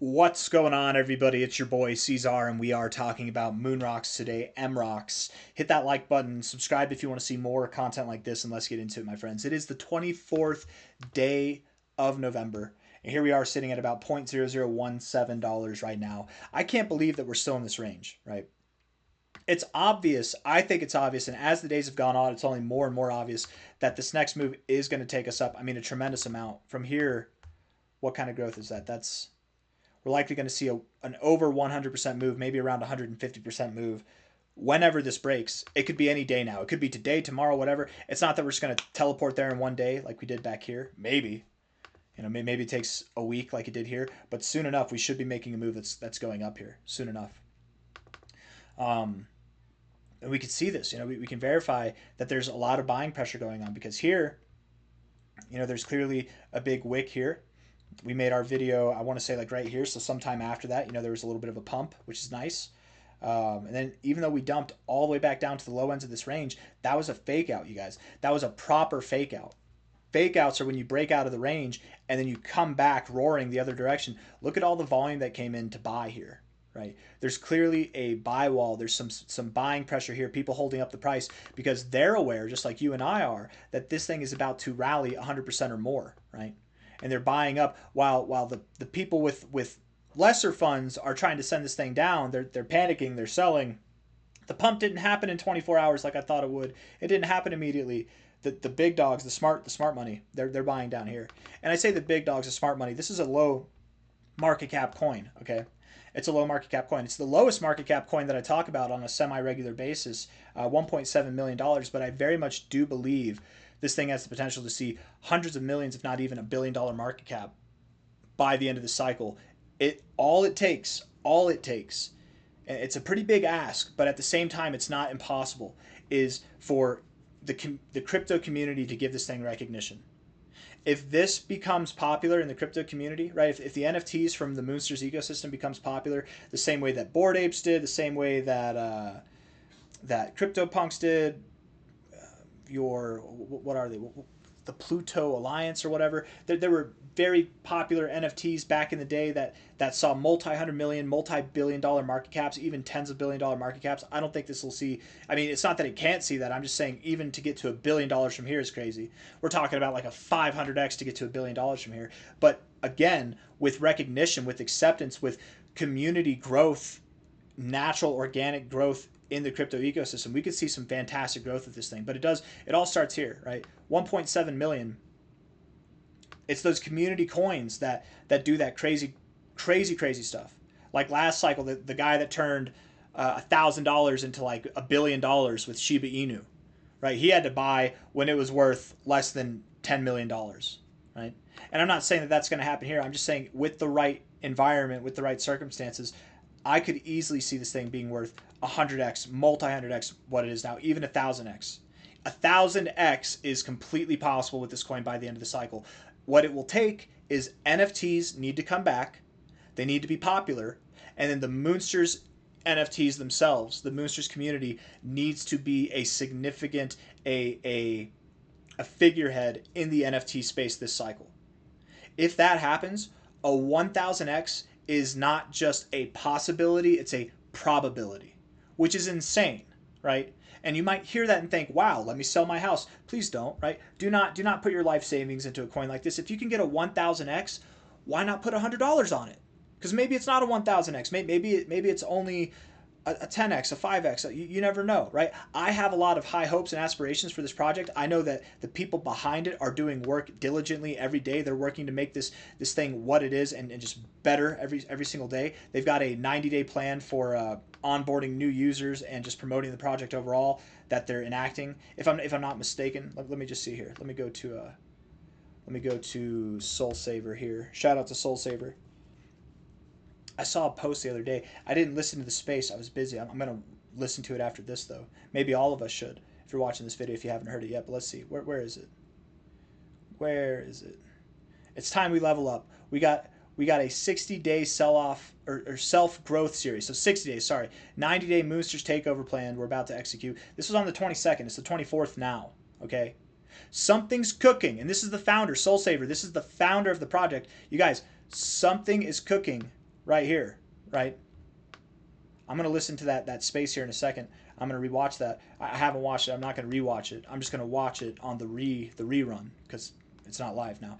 What's going on, everybody? It's your boy C-Zar, and we are talking about MoonRocks today, MROCKS. Hit that like button, subscribe if you want to see more content like this, and let's get into it, my friends. It is the 24th day of November, and here we are sitting at about $0.0017 right now. I can't believe that we're still in this range, right? It's obvious, I think it's obvious, and as the days have gone on, it's only more and more obvious that this next move is going to take us up. I mean, a tremendous amount. From here, what kind of growth is that? We're likely going to see an over 100% move, maybe around 150% move whenever this breaks. It could be any day now. It could be today, tomorrow, whatever. It's not that we're just going to teleport there in one day like we did back here. Maybe. Maybe it takes a week like it did here. But soon enough, we should be making a move that's going up here. Soon enough. And we can see this. We can verify that there's a lot of buying pressure going on because here, there's clearly a big wick here. We made our video, I want to say like right here. So sometime after that, there was a little bit of a pump, which is nice. And then even though we dumped all the way back down to the low ends of this range, that was a fake out, you guys. That was a proper fake out. Fake outs are when you break out of the range and then you come back roaring the other direction. Look at all the volume that came in to buy here, right? There's clearly a buy wall. There's some buying pressure here, people holding up the price because they're aware, just like you and I are, that this thing is about to rally 100% or more, right? And they're buying up while the people with lesser funds are trying to send this thing down. They're panicking. They're selling. The pump didn't happen in 24 hours like I thought it would. It didn't happen immediately. The big dogs, the smart money, they're buying down here. And I say the big dogs, the smart money. This is a low market cap coin. Okay, it's a low market cap coin. It's the lowest market cap coin that I talk about on a semi-regular basis, $1.7 million. But I very much do believe this thing has the potential to see hundreds of millions, if not even $1 billion market cap by the end of the cycle. All it takes, it's a pretty big ask, but at the same time, it's not impossible, is for the crypto community to give this thing recognition. If this becomes popular in the crypto community, right? If the NFTs from the Moonsters ecosystem becomes popular, the same way that Bored Apes did, the same way that CryptoPunks did, what are they? The Pluto Alliance or whatever. There were very popular NFTs back in the day that saw multi-hundred million, multi-billion dollar market caps, even tens of billion dollar market caps. I don't think this will see. I mean, it's not that it can't see that. I'm just saying even to get to $1 billion from here is crazy. We're talking about like a 500x to get to $1 billion from here. But again, with recognition, with acceptance, with community growth, natural organic growth in the crypto ecosystem, we could see some fantastic growth with this thing. But it all starts here, right? 1.7 million. It's those community coins that do that crazy stuff. Like last cycle, the guy that turned $1,000 into like $1 billion with Shiba Inu, right? He had to buy when it was worth less than $10 million, right? And I'm not saying that that's going to happen here. I'm just saying with the right environment, with the right circumstances, I could easily see this thing being worth 100x, multi-100x what it is now, even 1,000x. 1,000x is completely possible with this coin by the end of the cycle. What it will take is NFTs need to come back. They need to be popular. And then the Moonsters NFTs themselves, the Moonsters community needs to be a significant, a figurehead in the NFT space this cycle. If that happens, a 1,000x is not just a possibility, it's a probability, which is insane, right? And you might hear that and think, wow, let me sell my house. Please don't, right? Do not put your life savings into a coin like this. If you can get a 1,000x, why not put $100 on it? Because maybe it's not a 1,000x. Maybe it's only a 10x, a 5x. You never know, right? I have a lot of high hopes and aspirations for this project. I know that the people behind it are doing work diligently every day. They're working to make this thing what it is and just better every single day. They've got a 90-day plan for onboarding new users and just promoting the project overall that they're enacting. If I'm not mistaken, let me just see here. Let me go to Soul Saver here. Shout out to Soul Saver. I saw a post the other day. I didn't listen to the space. I was busy. I'm going to listen to it after this, though. Maybe all of us should, if you're watching this video, if you haven't heard it yet. But let's see. Where is it? Where is it? It's time we level up. We got a 60-day sell-off or self-growth series. So 60 days, sorry. 90-day Moonsters takeover plan we're about to execute. This was on the 22nd. It's the 24th now, okay? Something's cooking. And this is the founder, Soul Saver. This is the founder of the project. You guys, something is cooking right here, right? I'm going to listen to that space here in a second. I'm going to rewatch that. I haven't watched it. I'm not going to rewatch it. I'm just going to watch it on the rerun because it's not live now.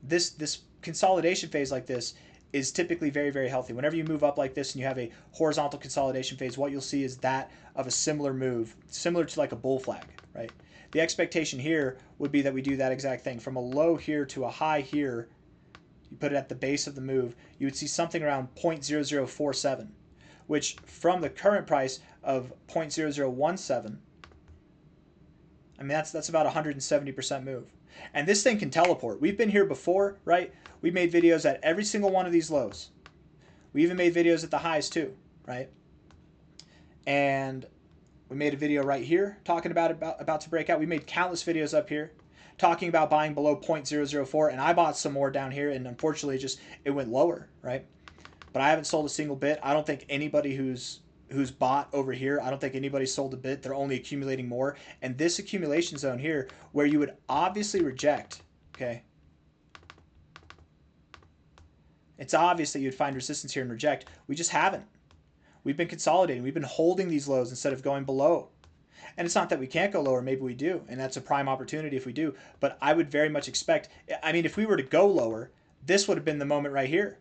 This consolidation phase like this is typically very, very healthy. Whenever you move up like this and you have a horizontal consolidation phase, what you'll see is that of a similar move, similar to like a bull flag, right? The expectation here would be that we do that exact thing. From a low here to a high here, you put it at the base of the move, you would see something around 0.0047, which from the current price of 0.0017, I mean, that's about 170% move. And this thing can teleport. We've been here before, right? We made videos at every single one of these lows. We even made videos at the highs too, right? And we made a video right here talking about to break out. We made countless videos up here talking about buying below 0.004, and I bought some more down here, and unfortunately it went lower, right? But I haven't sold a single bit. I don't think anybody who's bought over here, I don't think anybody sold a bit. They're only accumulating more. And this accumulation zone here, where you would obviously reject, okay? It's obvious that you'd find resistance here and reject. We just haven't. We've been consolidating. We've been holding these lows instead of going below. And it's not that we can't go lower. Maybe we do. And that's a prime opportunity if we do. But I would very much expect, I mean, if we were to go lower, this would have been the moment right here.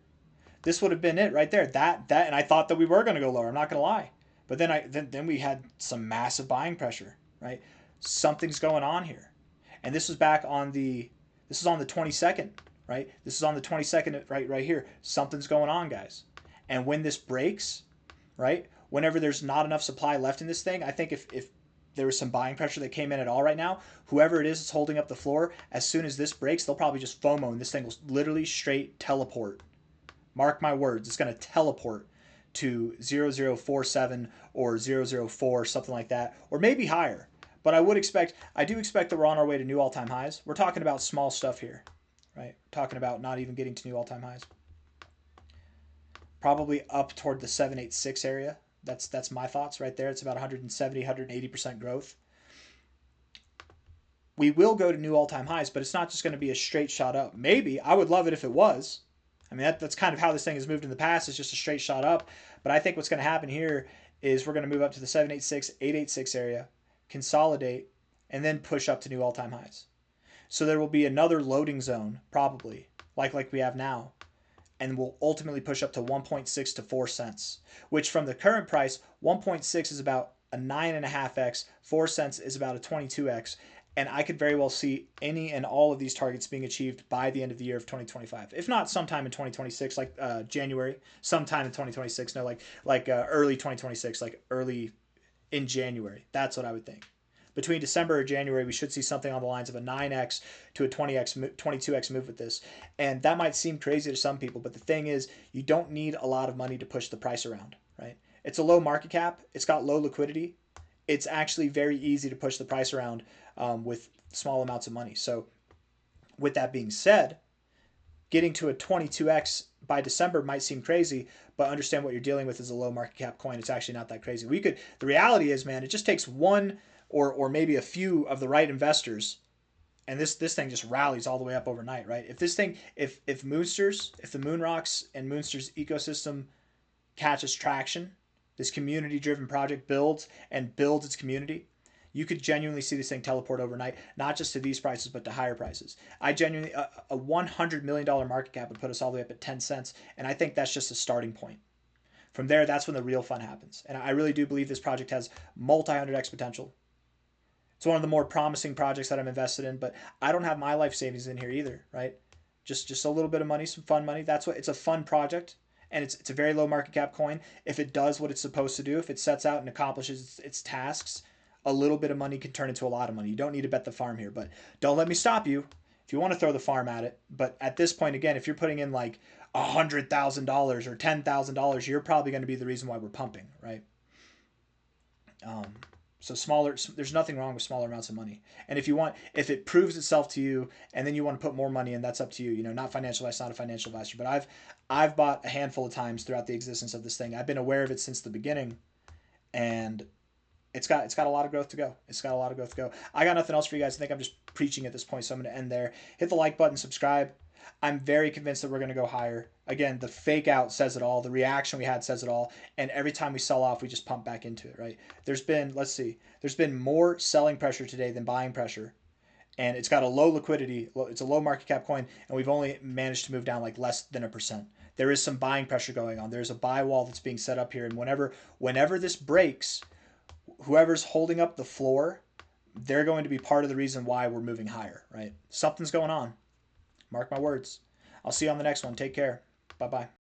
This would have been it right there. And I thought that we were going to go lower. I'm not going to lie. But then we had some massive buying pressure, right? Something's going on here. And this was back on this is on the 22nd, right? This is on the 22nd right here. Something's going on, guys. And when this breaks, right? Whenever there's not enough supply left in this thing, I think if there was some buying pressure that came in at all right now, whoever it is that's holding up the floor, as soon as this breaks, they'll probably just FOMO and this thing will literally straight teleport. Mark my words, it's going to teleport to 0047 or 004, something like that, or maybe higher. But I do expect that we're on our way to new all-time highs. We're talking about small stuff here, right? We're talking about not even getting to new all-time highs. Probably up toward the 786 area. That's my thoughts right there. It's about 170, 180% growth. We will go to new all-time highs, but it's not just going to be a straight shot up. Maybe. I would love it if it was. I mean, that's kind of how this thing has moved in the past. It's just a straight shot up. But I think what's going to happen here is we're going to move up to the 786, 886 area, consolidate, and then push up to new all-time highs. So there will be another loading zone, probably, like we have now, and we'll ultimately push up to 1.6 to 4 cents, which from the current price, 1.6 is about a 9.5x, 4 cents is about a 22x, and I could very well see any and all of these targets being achieved by the end of the year of 2025. If not sometime in 2026, like January, sometime in 2026, no, like early 2026, like early in January. That's what I would think. Between December or January, we should see something on the lines of a 9x to a 22x move with this. And that might seem crazy to some people, but the thing is, you don't need a lot of money to push the price around, right? It's a low market cap. It's got low liquidity. It's actually very easy to push the price around with small amounts of money. So with that being said, getting to a 22x by December might seem crazy, but understand what you're dealing with is a low market cap coin. It's actually not that crazy. The reality is, man, it just takes one or maybe a few of the right investors, and this thing just rallies all the way up overnight, right? If this thing, if the MROCKS and Moonsters ecosystem catches traction, this community-driven project builds its community, you could genuinely see this thing teleport overnight, not just to these prices, but to higher prices. I genuinely, a $100 million market cap would put us all the way up at 10 cents, and I think that's just a starting point. From there, that's when the real fun happens. And I really do believe this project has multi-100x potential. It's one of the more promising projects that I'm invested in, but I don't have my life savings in here either, right? Just a little bit of money, some fun money. It's a fun project, and it's a very low market cap coin. If it does what it's supposed to do, if it sets out and accomplishes its tasks, a little bit of money can turn into a lot of money. You don't need to bet the farm here, but don't let me stop you if you want to throw the farm at it. But at this point, again, if you're putting in like $100,000 or $10,000, you're probably going to be the reason why we're pumping, right? So there's nothing wrong with smaller amounts of money. And if it proves itself to you and then you want to put more money in, that's up to you. You know, not financial advice, not a financial advisor, but I've bought a handful of times throughout the existence of this thing. I've been aware of it since the beginning, and it's got a lot of growth to go. It's got a lot of growth to go. I got nothing else for you guys. I think I'm just preaching at this point, so I'm going to end there. Hit the like button, subscribe. I'm very convinced that we're going to go higher. Again, the fake out says it all. The reaction we had says it all. And every time we sell off, we just pump back into it, right? There's been, let's see, there's been more selling pressure today than buying pressure. And it's got a low liquidity. It's a low market cap coin. And we've only managed to move down like less than 1%. There is some buying pressure going on. There's a buy wall that's being set up here. And whenever this breaks, whoever's holding up the floor, they're going to be part of the reason why we're moving higher, right? Something's going on. Mark my words. I'll see you on the next one. Take care. Bye-bye.